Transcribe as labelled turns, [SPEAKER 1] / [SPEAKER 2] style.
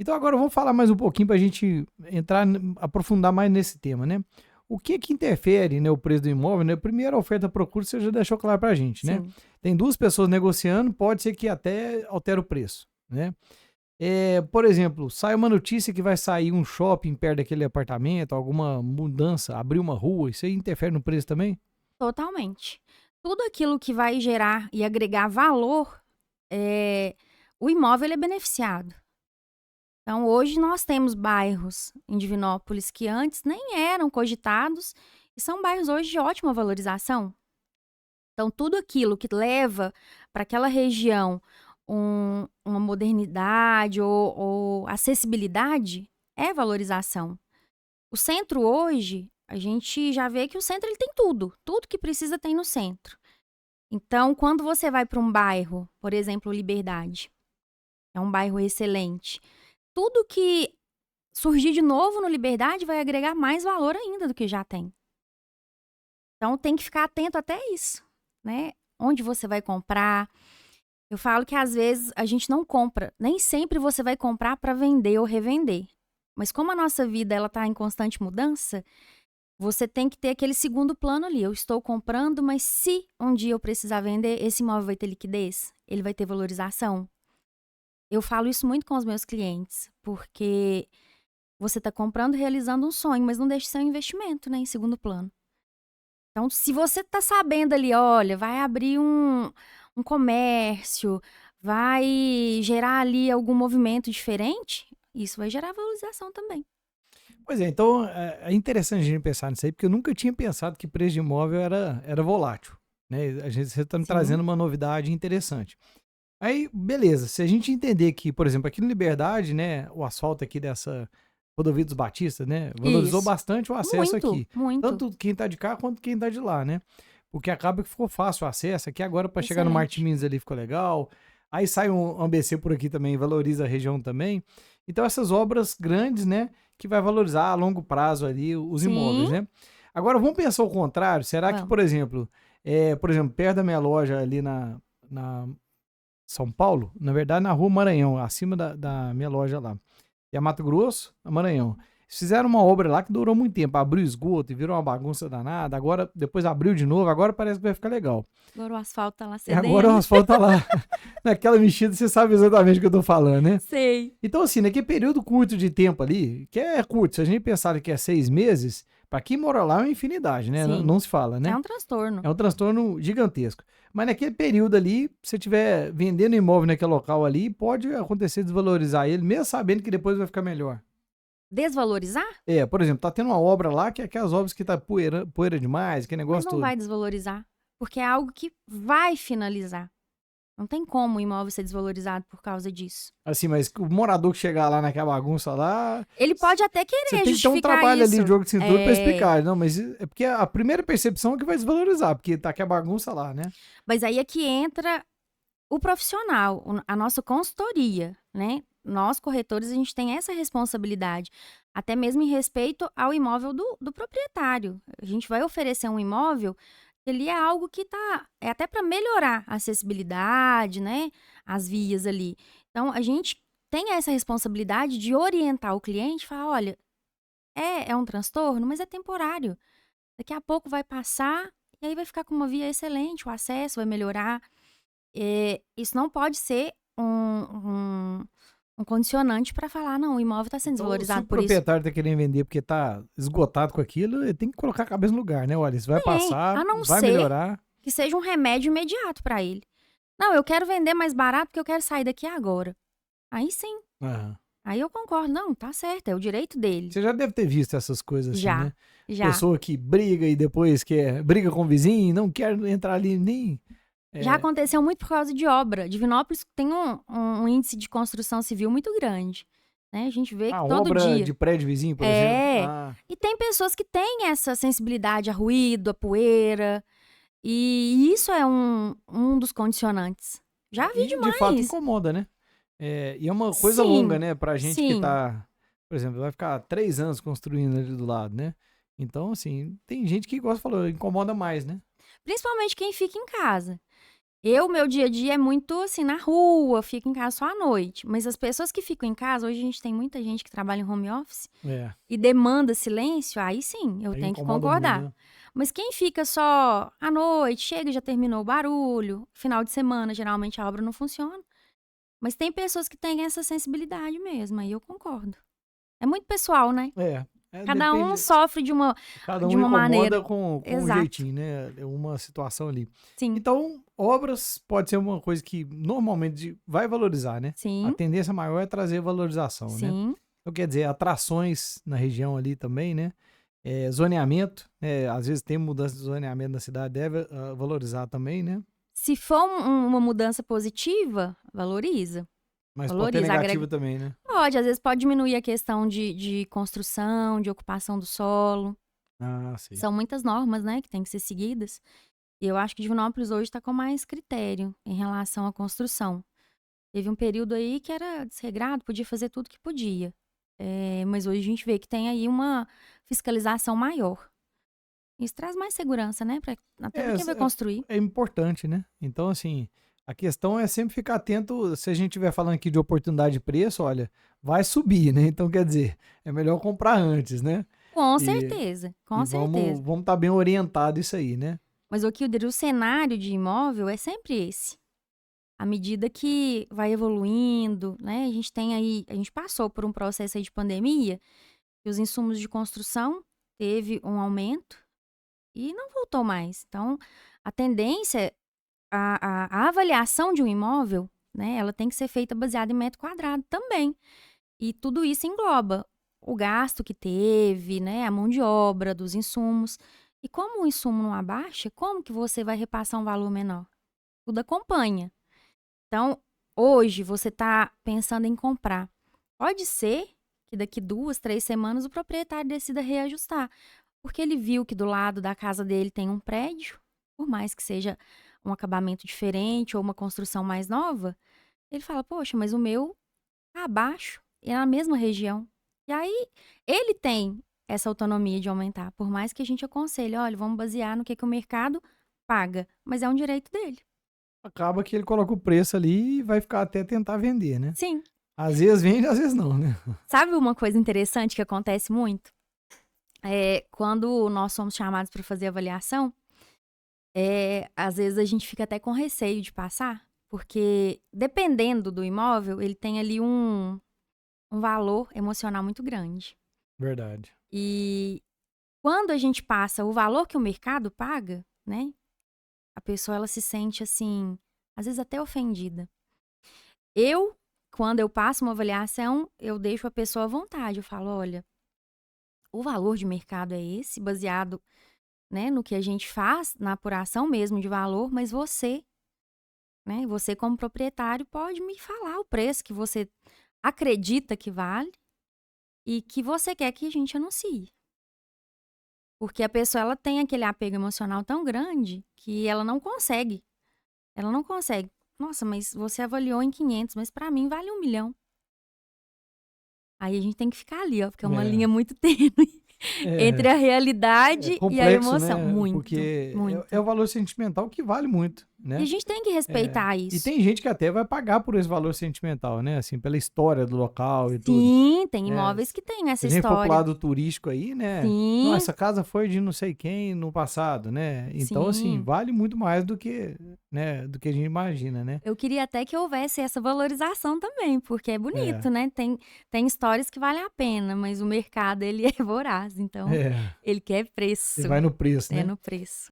[SPEAKER 1] Então agora vamos falar mais um pouquinho para a gente entrar, aprofundar mais nesse tema, né? O que que interfere, né, o preço do imóvel, né? Primeiro, a oferta e procura, você já deixou claro para a gente, né?
[SPEAKER 2] Sim,
[SPEAKER 1] Tem duas pessoas negociando, pode ser que até altere o preço, né? Por exemplo, sai uma notícia que vai sair um shopping perto daquele apartamento, alguma mudança, abrir uma rua, isso aí interfere no preço também?
[SPEAKER 2] totalmente. Tudo aquilo que vai gerar e agregar valor, eh, o imóvel ele é beneficiado. Então, hoje nós temos bairros em Divinópolis que antes nem eram cogitados e são bairros hoje de ótima valorização. Então, tudo aquilo que leva para aquela região uma modernidade ou acessibilidade é valorização. O centro hoje, a gente já vê que o centro ele tem tudo, tudo que precisa tem no centro. Então, quando você vai para um bairro, por exemplo, Liberdade, é um bairro excelente. Tudo que surgir de novo no Liberdade vai agregar mais valor ainda do que já tem. Então, tem que ficar atento até isso, né? Onde você vai comprar. Eu falo que às vezes a gente não compra, nem sempre você vai comprar para vender ou revender. Mas como a nossa vida ela tá em constante mudança, você tem que ter aquele segundo plano ali. Eu estou comprando, mas se um dia eu precisar vender, esse imóvel vai ter liquidez? Ele vai ter valorização? Eu falo isso muito com os meus clientes, porque você está comprando e realizando um sonho, mas não deixe de ser um investimento, né, em segundo plano. Então, se você está sabendo ali, olha, vai abrir um comércio, vai gerar ali algum movimento diferente, isso vai gerar valorização também.
[SPEAKER 1] Pois é, então é interessante a gente pensar nisso aí, porque eu nunca tinha pensado que preço de imóvel era volátil, né? Você está me trazendo
[SPEAKER 2] Sim,
[SPEAKER 1] uma novidade interessante. Aí, beleza, se a gente entender que, por exemplo, aqui no Liberdade, né, o asfalto aqui dessa rodovia dos Batistas, né, valorizou
[SPEAKER 2] isso.
[SPEAKER 1] bastante o acesso
[SPEAKER 2] Muito,
[SPEAKER 1] aqui,
[SPEAKER 2] muito.
[SPEAKER 1] tanto quem tá de cá quanto quem tá de lá, né? Porque acaba que ficou fácil o acesso, aqui agora para chegar no Martim
[SPEAKER 2] Excelente.
[SPEAKER 1] Minas ali ficou legal. Aí sai um ABC por aqui também, valoriza a região também. Então essas obras grandes, né, que vai valorizar a longo prazo ali os
[SPEAKER 2] Sim,
[SPEAKER 1] imóveis, né? Agora vamos pensar o contrário, será que,
[SPEAKER 2] vamos.
[SPEAKER 1] por exemplo, perto da minha loja ali na São Paulo, na verdade na rua Maranhão, acima da minha loja lá. E a Mato Grosso, a Maranhão. Eles fizeram uma obra lá que durou muito tempo, abriu esgoto e virou uma bagunça danada. Agora, depois abriu de novo, agora parece que vai ficar legal.
[SPEAKER 2] Agora o asfalto tá lá
[SPEAKER 1] E agora o
[SPEAKER 2] cedendo.
[SPEAKER 1] asfalto tá lá. Naquela mexida, você sabe exatamente o que eu tô falando, né?
[SPEAKER 2] Sei.
[SPEAKER 1] Então, assim, naquele período curto de tempo ali, que é curto, se a gente pensar que é 6 meses, para quem mora lá é uma infinidade, né? Não,
[SPEAKER 2] Sim.
[SPEAKER 1] não se fala,
[SPEAKER 2] É
[SPEAKER 1] né?
[SPEAKER 2] um transtorno.
[SPEAKER 1] É um transtorno gigantesco. Mas naquele período ali, se você estiver vendendo imóvel naquele local ali, pode acontecer desvalorizar ele, mesmo sabendo que depois vai ficar melhor.
[SPEAKER 2] Desvalorizar?
[SPEAKER 1] Por exemplo, tá tendo uma obra lá que é aquelas obras que tá poeira demais, que
[SPEAKER 2] Mas
[SPEAKER 1] negócio
[SPEAKER 2] não
[SPEAKER 1] todo.
[SPEAKER 2] vai desvalorizar, porque é algo que vai finalizar. Não tem como o imóvel ser desvalorizado por causa disso.
[SPEAKER 1] Assim, mas o morador que chegar lá naquela bagunça lá,
[SPEAKER 2] Ele pode até
[SPEAKER 1] você
[SPEAKER 2] querer
[SPEAKER 1] tem que ter um
[SPEAKER 2] justificar
[SPEAKER 1] trabalho ali de
[SPEAKER 2] isso.
[SPEAKER 1] jogo de cintura pra explicar. Não, mas é porque a primeira percepção é que vai desvalorizar, porque tá aqui a bagunça lá, né?
[SPEAKER 2] Mas aí é que entra o profissional, a nossa consultoria, né? Nós, corretores, a gente tem essa responsabilidade, até mesmo em respeito ao imóvel do proprietário. A gente vai oferecer um imóvel que ele é algo que é até para melhorar a acessibilidade, né? As vias ali. Então, a gente tem essa responsabilidade de orientar o cliente, falar, olha, é um transtorno, mas é temporário. Daqui a pouco vai passar e aí vai ficar com uma via excelente, o acesso vai melhorar. Isso não pode ser um condicionante para falar: "Não, o imóvel está sendo
[SPEAKER 1] Então, se o
[SPEAKER 2] desvalorizado por isso".
[SPEAKER 1] proprietário tá querendo vender porque tá esgotado com aquilo, ele tem que colocar a cabeça no lugar, né? Olha, isso vai
[SPEAKER 2] Tem,
[SPEAKER 1] passar,
[SPEAKER 2] a não
[SPEAKER 1] vai
[SPEAKER 2] ser
[SPEAKER 1] melhorar.
[SPEAKER 2] que seja um remédio imediato para ele. "Não, eu quero vender mais barato porque eu quero sair daqui agora". Aí sim,
[SPEAKER 1] Aham.
[SPEAKER 2] aí eu concordo. Não, tá certo, é o direito dele.
[SPEAKER 1] Você já deve ter visto essas coisas assim,
[SPEAKER 2] Já,
[SPEAKER 1] né?
[SPEAKER 2] já.
[SPEAKER 1] Pessoa que briga e depois briga com o vizinho, não quer entrar ali nem.
[SPEAKER 2] Já
[SPEAKER 1] É,
[SPEAKER 2] aconteceu muito por causa de obra. Divinópolis tem um índice de construção civil muito grande, né, a gente vê que
[SPEAKER 1] a
[SPEAKER 2] todo
[SPEAKER 1] obra
[SPEAKER 2] dia.
[SPEAKER 1] de prédio vizinho, por exemplo.
[SPEAKER 2] É.
[SPEAKER 1] Ah,
[SPEAKER 2] E tem pessoas que têm essa sensibilidade a ruído, a poeira, e isso é um dos condicionantes. Já vi
[SPEAKER 1] e de fato
[SPEAKER 2] demais.
[SPEAKER 1] incomoda, né? E é uma coisa longa,
[SPEAKER 2] Sim,
[SPEAKER 1] né? Pra gente que
[SPEAKER 2] sim.
[SPEAKER 1] tá, por exemplo, vai ficar 3 anos construindo ali do lado, né? Então, assim, tem gente que, igual você falou, incomoda mais, né?
[SPEAKER 2] Principalmente quem fica em casa. Meu dia a dia é muito assim, na rua, fico em casa só à noite. Mas as pessoas que ficam em casa, hoje a gente tem muita gente que trabalha em home office
[SPEAKER 1] É,
[SPEAKER 2] e demanda silêncio, aí sim, eu
[SPEAKER 1] aí
[SPEAKER 2] tenho que
[SPEAKER 1] incomoda muito,
[SPEAKER 2] concordar.
[SPEAKER 1] né?
[SPEAKER 2] Mas quem fica só à noite, chega, já terminou o barulho, final de semana, geralmente a obra não funciona. Mas tem pessoas que têm essa sensibilidade mesmo, aí eu concordo. É muito pessoal, né? Cada um
[SPEAKER 1] Depende,
[SPEAKER 2] sofre
[SPEAKER 1] cada
[SPEAKER 2] de
[SPEAKER 1] um
[SPEAKER 2] uma maneira.
[SPEAKER 1] incomoda com um
[SPEAKER 2] Exato.
[SPEAKER 1] jeitinho, né? É uma situação ali.
[SPEAKER 2] Sim,
[SPEAKER 1] Então, obras pode ser uma coisa que normalmente vai valorizar, né? A
[SPEAKER 2] sim,
[SPEAKER 1] tendência maior é trazer valorização, né?
[SPEAKER 2] sim.
[SPEAKER 1] Então, quer dizer, atrações na região ali também, né? Zoneamento, às vezes tem mudança de zoneamento na cidade, deve valorizar também, né?
[SPEAKER 2] Se for uma mudança positiva, valoriza.
[SPEAKER 1] Mas pode ter
[SPEAKER 2] Valoriza,
[SPEAKER 1] negativa
[SPEAKER 2] agrega.
[SPEAKER 1] também, né?
[SPEAKER 2] Pode, às vezes pode diminuir a questão de construção, de ocupação do solo.
[SPEAKER 1] Ah, sim.
[SPEAKER 2] São muitas normas, né, que têm que ser seguidas. E eu acho que Divinópolis hoje está com mais critério em relação à construção. Teve um período aí que era desregrado, podia fazer tudo que podia. Mas hoje a gente vê que tem aí uma fiscalização maior. Isso traz mais segurança, né? Até
[SPEAKER 1] É,
[SPEAKER 2] para quem vai construir.
[SPEAKER 1] é importante, né? Então, assim, a questão é sempre ficar atento. Se a gente estiver falando aqui de oportunidade de preço, olha, vai subir, né? Então, quer dizer, é melhor comprar antes, né?
[SPEAKER 2] Com
[SPEAKER 1] E,
[SPEAKER 2] certeza,
[SPEAKER 1] e
[SPEAKER 2] com
[SPEAKER 1] vamos
[SPEAKER 2] certeza.
[SPEAKER 1] vamos estar bem orientado isso aí, né?
[SPEAKER 2] Mas o cenário de imóvel é sempre esse. À medida que vai evoluindo, né? A gente passou por um processo aí de pandemia, e os insumos de construção teve um aumento e não voltou mais. Então, a tendência, a avaliação de um imóvel, né? Ela tem que ser feita baseada em metro quadrado também. E tudo isso engloba o gasto que teve, né? A mão de obra, dos insumos. E como o insumo não abaixa, como que você vai repassar um valor menor? Tudo acompanha. Então, hoje você está pensando em comprar. Pode ser que daqui 2, 3 semanas o proprietário decida reajustar, porque ele viu que do lado da casa dele tem um prédio, por mais que seja um acabamento diferente ou uma construção mais nova, ele fala: "Poxa, mas o meu tá abaixo, é na mesma região". E aí ele tem essa autonomia de aumentar, por mais que a gente aconselhe: "Olha, vamos basear no que o mercado paga", mas é um direito dele.
[SPEAKER 1] Acaba que ele coloca o preço ali e vai ficar até tentar vender, né?
[SPEAKER 2] Sim.
[SPEAKER 1] Às vezes vende, às vezes não, né?
[SPEAKER 2] Sabe uma coisa interessante que acontece muito? Quando nós somos chamados para fazer avaliação, às vezes a gente fica até com receio de passar, porque dependendo do imóvel, ele tem ali um valor emocional muito grande.
[SPEAKER 1] Verdade.
[SPEAKER 2] E quando a gente passa o valor que o mercado paga, né? A pessoa ela se sente assim, às vezes até ofendida. Eu, quando eu passo uma avaliação, eu deixo a pessoa à vontade. Eu falo: olha, o valor de mercado é esse, baseado, né, no que a gente faz, na apuração mesmo de valor, mas você, né, você como proprietário pode me falar o preço que você acredita que vale e que você quer que a gente anuncie. Porque a pessoa ela tem aquele apego emocional tão grande que ela não consegue. Ela não consegue. Nossa, mas você avaliou em 500, mas para mim vale 1 milhão. Aí a gente tem que ficar ali, ó, porque é uma linha
[SPEAKER 1] É,
[SPEAKER 2] muito tênue
[SPEAKER 1] é,
[SPEAKER 2] entre a
[SPEAKER 1] é
[SPEAKER 2] realidade e a
[SPEAKER 1] complexo,
[SPEAKER 2] emoção.
[SPEAKER 1] né?
[SPEAKER 2] Muito,
[SPEAKER 1] Porque é
[SPEAKER 2] muito.
[SPEAKER 1] o valor sentimental que vale muito,
[SPEAKER 2] E a
[SPEAKER 1] né?
[SPEAKER 2] gente tem que
[SPEAKER 1] É,
[SPEAKER 2] respeitar
[SPEAKER 1] e
[SPEAKER 2] isso.
[SPEAKER 1] tem gente que até vai pagar por esse valor sentimental, né? Assim, pela história do local e tudo.
[SPEAKER 2] Sim, tem
[SPEAKER 1] É,
[SPEAKER 2] imóveis que têm
[SPEAKER 1] se
[SPEAKER 2] essa
[SPEAKER 1] a gente for pro
[SPEAKER 2] história.
[SPEAKER 1] lado turístico aí, né? Não,
[SPEAKER 2] Sim,
[SPEAKER 1] essa casa foi de não sei quem no passado, né? Então, assim,
[SPEAKER 2] sim.
[SPEAKER 1] vale muito mais do que, né, do que a gente imagina, né?
[SPEAKER 2] Eu queria até que houvesse essa valorização também, porque é
[SPEAKER 1] É,
[SPEAKER 2] bonito, né? Tem histórias que valem a pena, mas o mercado, ele é voraz, então
[SPEAKER 1] é.
[SPEAKER 2] ele quer
[SPEAKER 1] Ele
[SPEAKER 2] preço.
[SPEAKER 1] vai no preço,
[SPEAKER 2] É
[SPEAKER 1] né?
[SPEAKER 2] no preço.